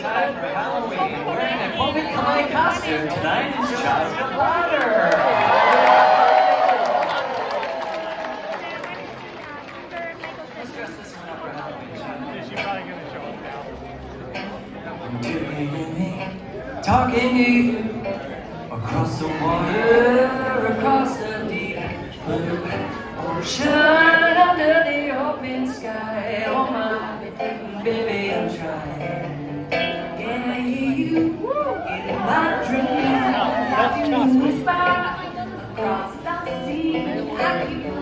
Time for Halloween. Wearing a homecoming costume tonight is Jessica Blatter. Let's dress this one up for Halloween. She's probably going to show up now. Doing me, talking to you across the water, across the deep blue ocean, under the open sky. Oh my baby, I'm trying. Can I hear you in my dreams? You whisper across the sea. I keep you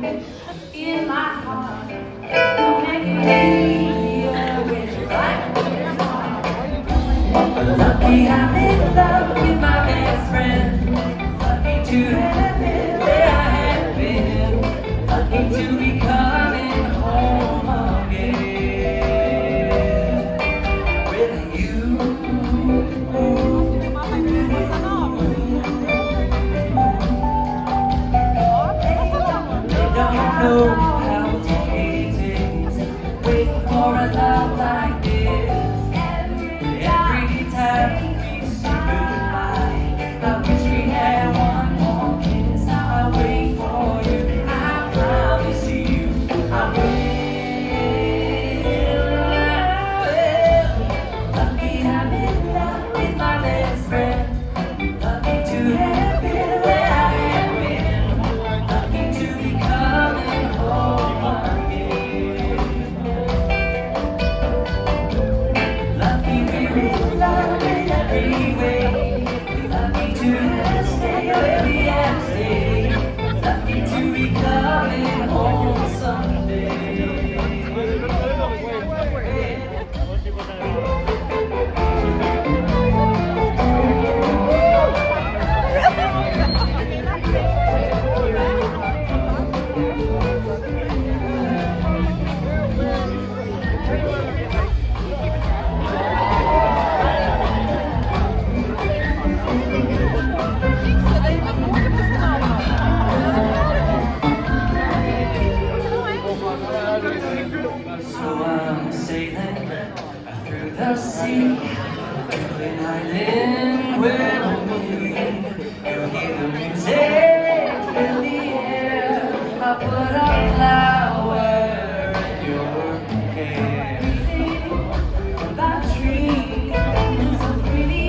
with me in my heart. You make it easier when you're right. Lucky I'm in love with my best friend. Lucky to have been where I have been. Lucky to be coming home again with you. They don't know how to hate it, waiting for a love like this. Every time we say goodbye, I wish we had one more kiss. I wait for you, I promise you, I will. Lucky I'm in love with my best friend. Lucky to have been where I have been. Lucky to be coming home again. Lucky we're in love in every way. Lucky to have stayed where we have stayed. Lucky to be coming home someday. So I'm sailing through the sea, an island where only you'll hear the music in the air. I put a flower in your hair. That tree is so pretty,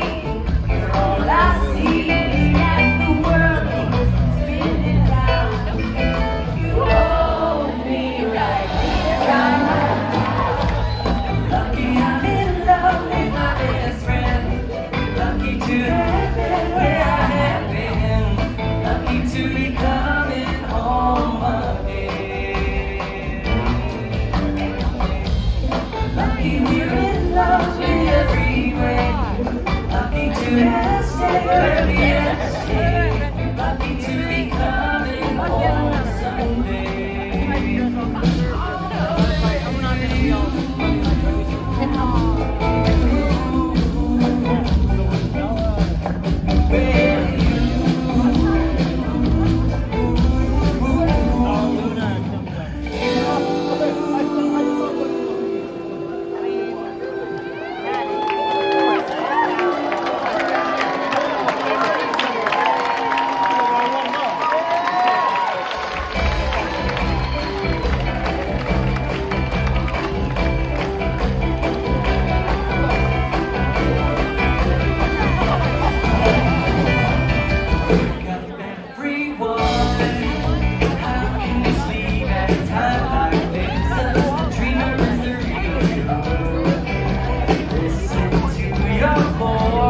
you're all I see as the world keeps spinning round. You hold me right here, lucky I'm in love with my best friend. Lucky to have been where I have been. Lucky to be coming home again. Lucky we're in love in every way. Lucky to have stayed where we have stayed. Lucky to be coming home someday. Listen to your voice.